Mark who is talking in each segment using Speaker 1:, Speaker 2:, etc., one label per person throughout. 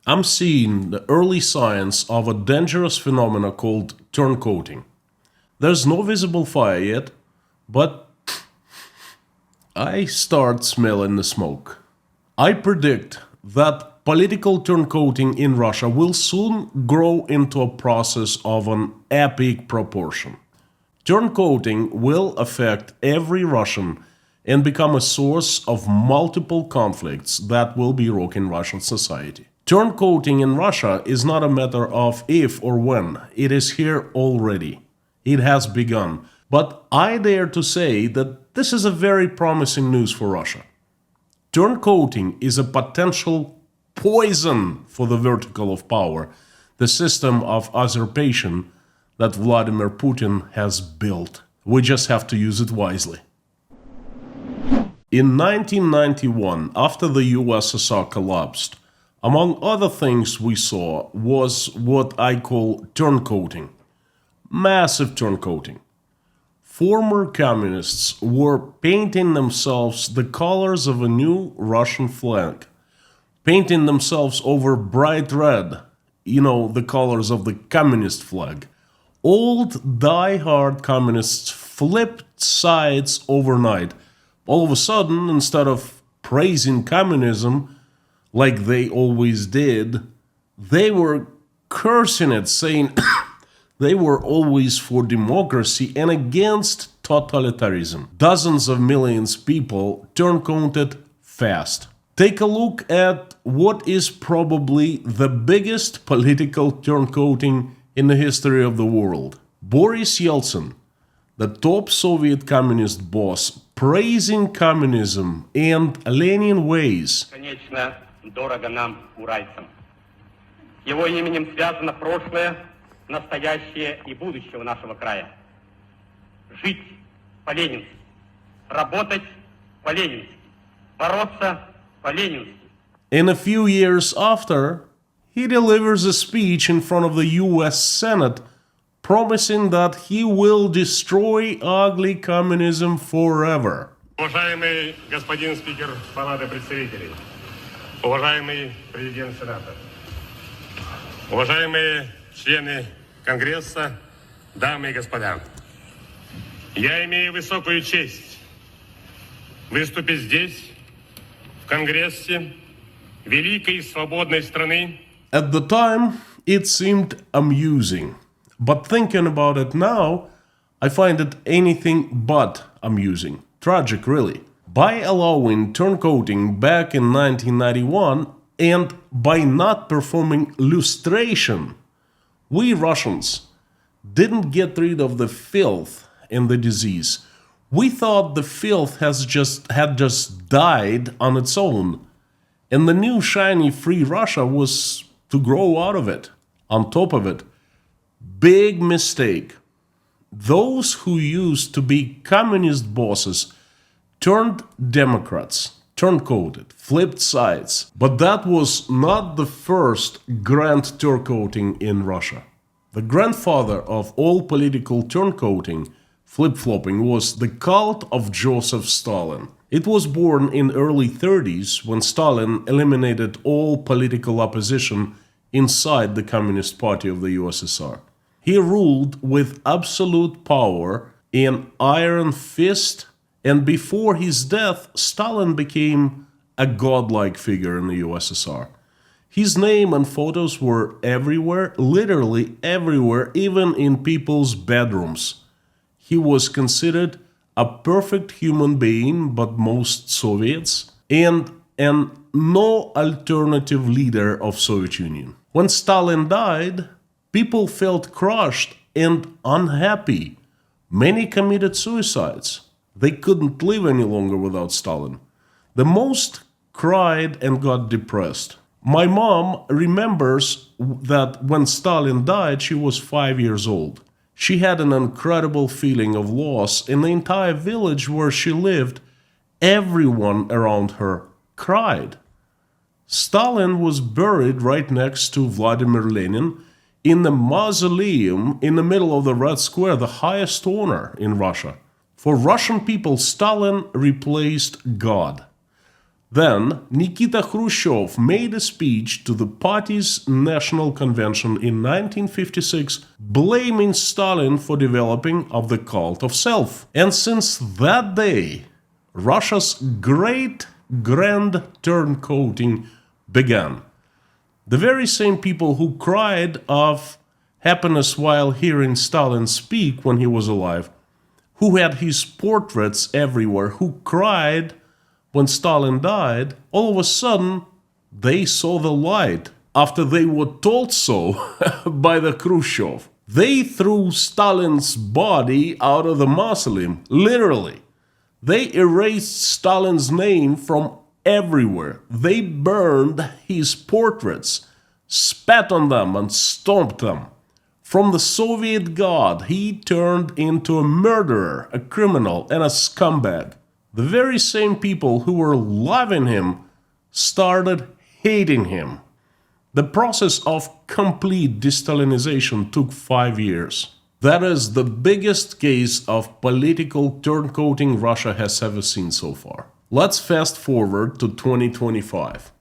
Speaker 1: I'm seeing the early signs of a dangerous phenomenon called turncoating. There's no visible fire yet, but I start smelling the smoke. I predict that political turncoating in Russia will soon grow into a process of an epic proportion. Turncoating will affect every Russian and become a source of multiple conflicts that will be rocking Russian society. Turncoating in Russia is not a matter of if or when, it is here already. It has begun. But I dare to say that this is a very promising news for Russia. Turncoating is a potential poison for the vertical of power, the system of usurpation that Vladimir Putin has built. We just have to use it wisely. In 1991, after the USSR collapsed, among other things we saw was what I call turncoating. Massive turncoating. Former communists were painting themselves the colors of a new Russian flag, painting themselves over bright red, the colors of the communist flag. Old die-hard communists flipped sides overnight. All of a sudden, instead of praising communism like they always did, they were cursing it, saying they were always for democracy and against totalitarianism. Dozens of millions of people turncoated fast. Take a look at what is probably the biggest political turncoating in the history of the world. Boris Yeltsin, the top Soviet communist boss, praising communism and Lenin ways.
Speaker 2: Конечно, дорого нам, уральцам. Его именем связано прошлое, настоящее и будущее нашего края. Жить по-ленински, работать по-ленински, бороться по-ленински.
Speaker 1: And a few years after, he delivers a speech in front of the US Senate promising that he will destroy ugly communism forever.
Speaker 3: Уважаемый господин спикер Палаты представителей, уважаемый президент Сената, уважаемые члены Конгресса, дамы и господа, я имею высокую честь выступить здесь, в Конгрессе великой и свободной страны.
Speaker 1: At the time, it seemed amusing, but thinking about it now, I find it anything but amusing. Tragic, really. By allowing turncoating back in 1991 and by not performing lustration, we Russians didn't get rid of the filth and the disease. We thought the filth had just died on its own, and the new shiny free Russia was to grow out of it. On top of it, big mistake. Those who used to be communist bosses turned Democrats, turncoated, flipped sides. But that was not the first grand turncoating in Russia. The grandfather of all political turncoating, flip-flopping, was the cult of Joseph Stalin. It was born in early 30s when Stalin eliminated all political opposition inside the Communist Party of the USSR. He ruled with absolute power, an iron fist, and before his death, Stalin became a godlike figure in the USSR. His name and photos were everywhere, literally everywhere, even in people's bedrooms. He was considered a perfect human being, but most Soviets, and an no alternative leader of Soviet Union. When Stalin died, people felt crushed and unhappy. Many committed suicides. They couldn't live any longer without Stalin. The most cried and got depressed. My mom remembers that when Stalin died, she was 5 years old. She had an incredible feeling of loss. In the entire village where she lived, everyone around her cried. Stalin was buried right next to Vladimir Lenin in the mausoleum in the middle of the Red Square, the highest honor in Russia. For Russian people, Stalin replaced God. Then Nikita Khrushchev made a speech to the party's national convention in 1956, blaming Stalin for developing of the cult of self. And since that day, Russia's great grand turncoating began. The very same people who cried of happiness while hearing Stalin speak when he was alive, who had his portraits everywhere, who cried when Stalin died, all of a sudden they saw the light after they were told so by the Khrushchev. They threw Stalin's body out of the mausoleum, literally. They erased Stalin's name from everywhere. They burned his portraits, spat on them and stomped them. From the Soviet god, he turned into a murderer, a criminal, and a scumbag. The very same people who were loving him started hating him. The process of complete de-Stalinization took 5 years. That is the biggest case of political turncoating Russia has ever seen so far. Let's fast forward to 2025.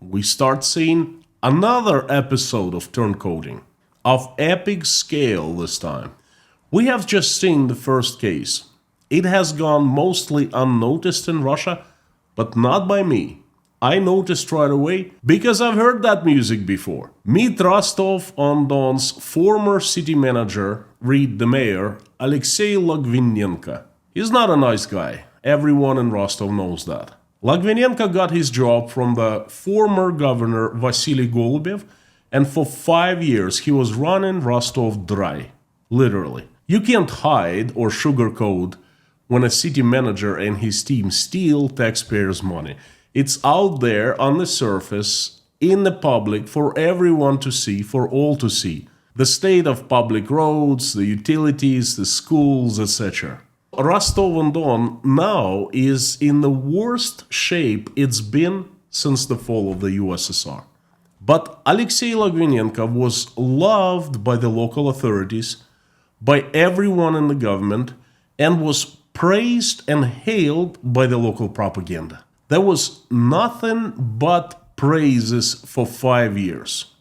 Speaker 1: We start seeing another episode of turncoating, of epic scale this time. We have just seen the first case. It has gone mostly unnoticed in Russia, but not by me. I noticed right away because I've heard that music before. Meet Rostov-on-Don's former city manager, read the mayor, Alexei Logvinenko. He's not a nice guy. Everyone in Rostov knows that. Logvinenko got his job from the former governor Vasily Golubev, and for 5 years he was running Rostov dry. Literally. You can't hide or sugarcoat when a city manager and his team steal taxpayers' money. It's out there on the surface, in the public, for everyone to see, for all to see. The state of public roads, the utilities, the schools, etc. Rostov-on-Don now is in the worst shape it's been since the fall of the USSR. But Alexei Logvinenko was loved by the local authorities, by everyone in the government, and was praised and hailed by the local propaganda. There was nothing but praises for 5 years.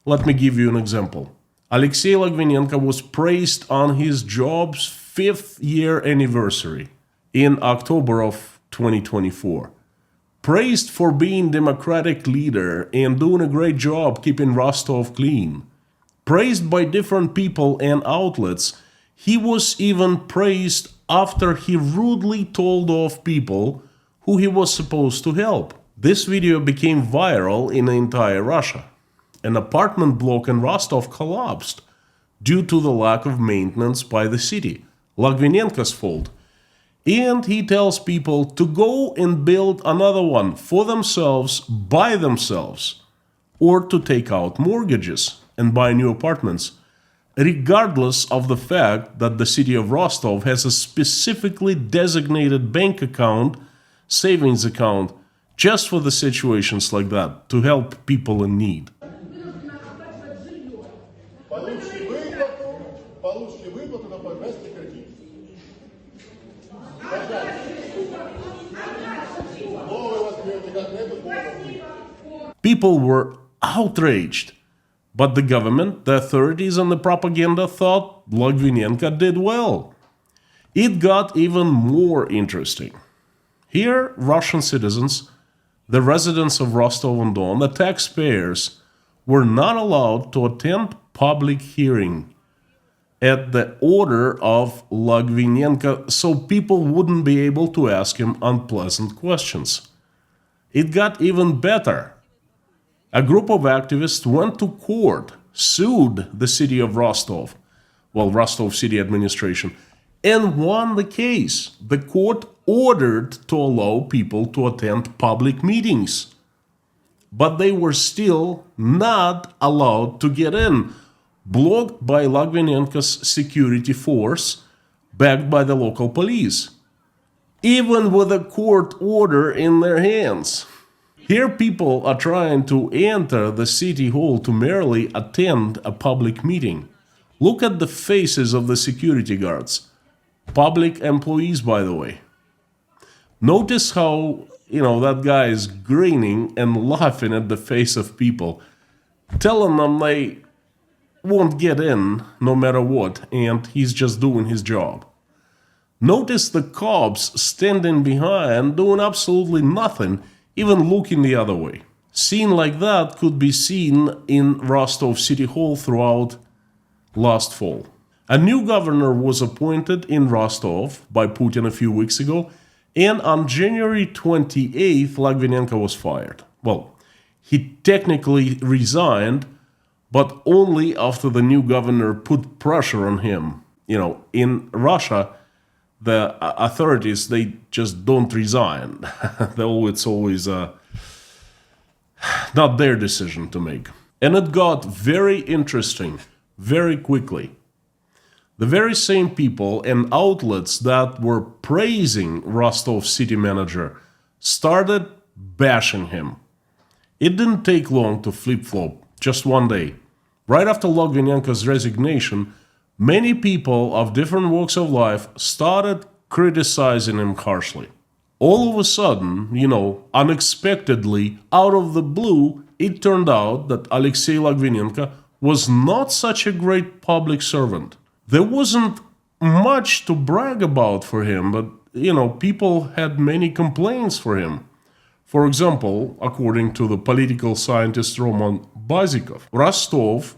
Speaker 1: Let me give you an example. Alexei Logvinenko was praised on his job's 5th year anniversary in October of 2024. Praised for being democratic leader and doing a great job keeping Rostov clean. Praised by different people and outlets. He was even praised after he rudely told off people who he was supposed to help. This video became viral in entire Russia. An apartment block in Rostov collapsed due to the lack of maintenance by the city. Logvinenko's fault. And he tells people to go and build another one for themselves, by themselves, or to take out mortgages and buy new apartments, regardless of the fact that the city of Rostov has a specifically designated bank account, savings account, just for the situations like that, to help people in need. People were outraged, but the government, the authorities, and the propaganda thought Logvinenko did well. It got even more interesting. Here, Russian citizens, the residents of Rostov-on-Don, the taxpayers, were not allowed to attend public hearing at the order of Logvinenko, so people wouldn't be able to ask him unpleasant questions. It got even better. A group of activists went to court, sued the city of Rostov, Rostov City Administration, and won the case. The court ordered to allow people to attend public meetings, but they were still not allowed to get in, blocked by Logvinenko's security force, backed by the local police, even with a court order in their hands. Here people are trying to enter the city hall to merely attend a public meeting. Look at the faces of the security guards. Public employees, by the way. Notice how that guy is grinning and laughing at the face of people, telling them they won't get in no matter what, and he's just doing his job. Notice the cops standing behind, doing absolutely nothing, even looking the other way. Scene like that could be seen in Rostov City Hall throughout last fall. A new governor was appointed in Rostov by Putin a few weeks ago, and on January 28th, Lagvinenko was fired. Well, he technically resigned, but only after the new governor put pressure on him. In Russia, the authorities, they just don't resign. It's always not their decision to make. And it got very interesting very quickly. The very same people and outlets that were praising Rostov city manager started bashing him. It didn't take long to flip-flop, just one day. Right after Lagvinenko's resignation, many people of different walks of life started criticizing him harshly. All of a sudden, unexpectedly, out of the blue, it turned out that Alexei Lagvinenko was not such a great public servant. There wasn't much to brag about for him, but, people had many complaints for him. For example, according to the political scientist Roman Bazikov, Rostov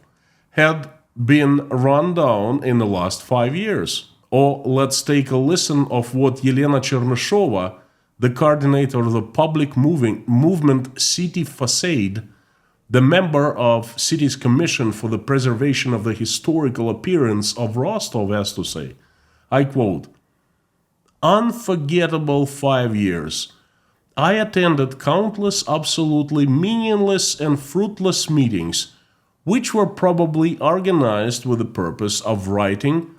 Speaker 1: had been run down in the last 5 years. Or let's take a listen of what Yelena Chernysova, the coordinator of the public movement City Facade, the member of City's Commission for the Preservation of the Historical Appearance of Rostov, has to say. I quote, "Unforgettable 5 years. I attended countless absolutely meaningless and fruitless meetings, which were probably organized with the purpose of writing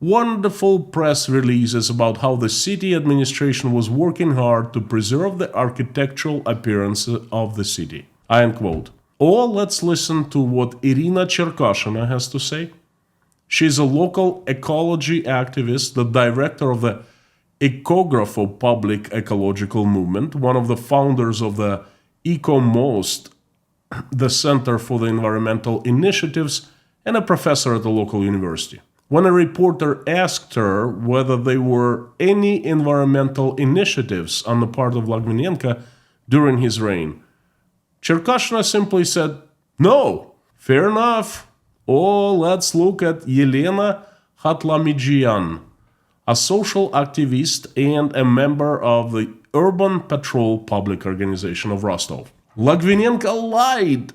Speaker 1: wonderful press releases about how the city administration was working hard to preserve the architectural appearance of the city." I end quote. Or let's listen to what Irina Cherkashina has to say. She's a local ecology activist, the director of the Ecographo Public Ecological Movement, one of the founders of the EcoMost, the Center for the Environmental Initiatives, and a professor at the local university. When a reporter asked her whether there were any environmental initiatives on the part of Lagvinenko during his reign, Cherkashina simply said, "No." Fair enough. Or let's look at Yelena Khatlamidjian, a social activist and a member of the Urban Patrol public organization of Rostov. Lagvinenko lied,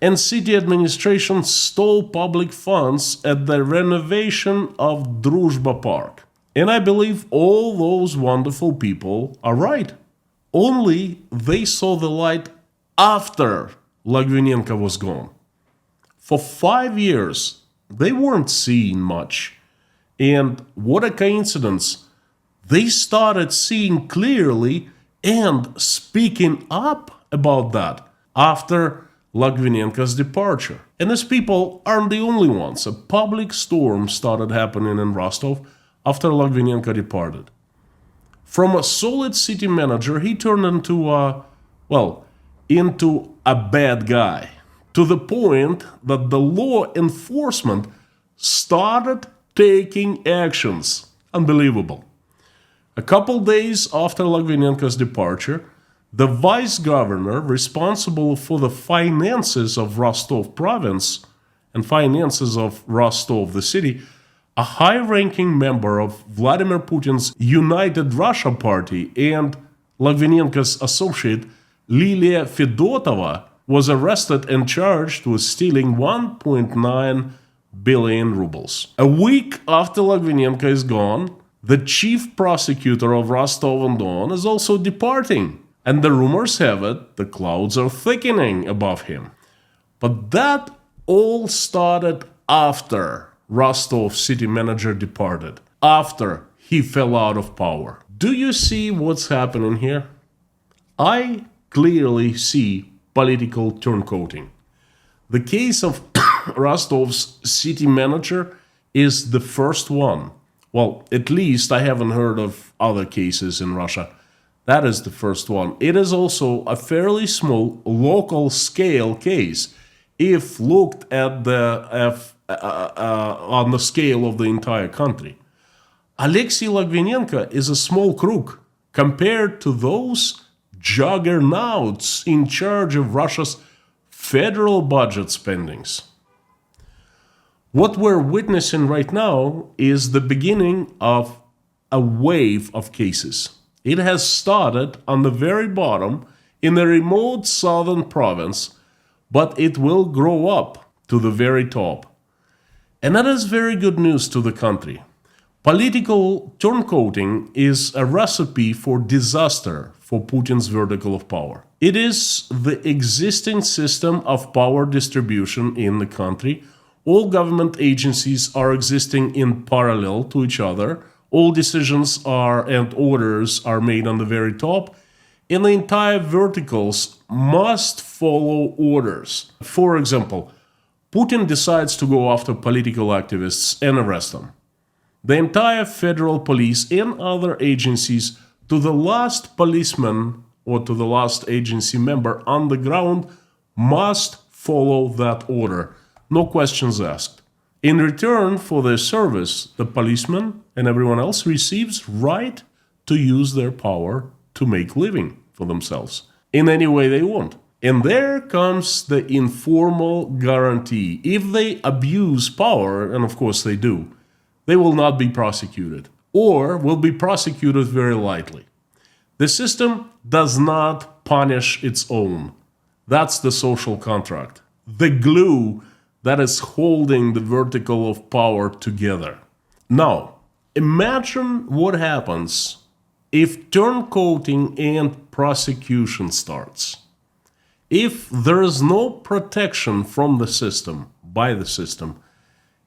Speaker 1: and city administration stole public funds at the renovation of Druzhba Park. And I believe all those wonderful people are right. Only they saw the light after Lagvinenko was gone. For 5 years, they weren't seeing much. And what a coincidence, they started seeing clearly and speaking up about that after Lagvinenko's departure. And these people aren't the only ones. A public storm started happening in Rostov after Lagvinenko departed. From a solid city manager, he turned into a bad guy, to the point that the law enforcement started taking actions. Unbelievable. A couple days after Lagvinenko's departure, the vice governor responsible for the finances of Rostov province and finances of Rostov the city, a high-ranking member of Vladimir Putin's United Russia Party and Lagvinenko's associate Lilia Fedotova, was arrested and charged with stealing 1.9 billion rubles. A week after Lagvinenko is gone, the chief prosecutor of Rostov-on-Don is also departing. And the rumors have it the clouds are thickening above him. But that all started after Rostov city manager departed, after he fell out of power. Do you see what's happening here? I clearly see political turncoating. The case of Rostov's city manager is the first one. Well, at least I haven't heard of other cases in Russia That is the first one. It is also a fairly small local scale case if looked at on the scale of the entire country. Alexei Logvinenko is a small crook compared to those juggernauts in charge of Russia's federal budget spendings. What we're witnessing right now is the beginning of a wave of cases. It has started on the very bottom in a remote southern province, but it will grow up to the very top. And that is very good news to the country. Political turncoating is a recipe for disaster for Putin's vertical of power. It is the existing system of power distribution in the country. All government agencies are existing in parallel to each other. All decisions and orders are made on the very top, and the entire verticals must follow orders. For example, Putin decides to go after political activists and arrest them. The entire federal police and other agencies, to the last policeman or to the last agency member on the ground, must follow that order. No questions asked. In return for their service, the policeman and everyone else receives right to use their power to make living for themselves in any way they want. And there comes the informal guarantee. If they abuse power, and of course they do, they will not be prosecuted or will be prosecuted very lightly. The system does not punish its own. That's the social contract, the glue that is holding the vertical of power together. Now, imagine what happens if turncoating and prosecution starts. If there is no protection from the system, by the system,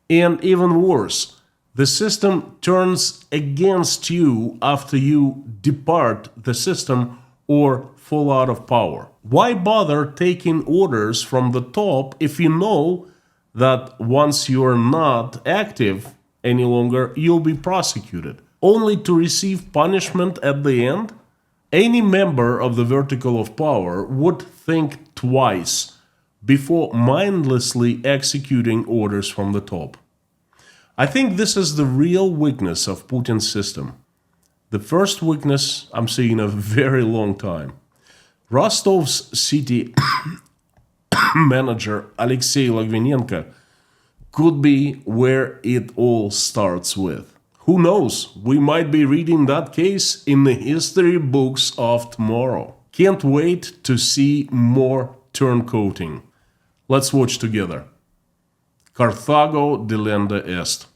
Speaker 1: and even worse, the system turns against you after you depart the system or fall out of power. Why bother taking orders from the top if you know that once you are not active any longer, you'll be prosecuted, only to receive punishment at the end? Any member of the vertical of power would think twice before mindlessly executing orders from the top. I think this is the real weakness of Putin's system. The first weakness I'm seeing in a very long time. Rostov's city manager Alexei Logvinenko could be where it all starts with. Who knows? We might be reading that case in the history books of tomorrow. Can't wait to see more turncoating. Let's watch together. Carthago delenda est.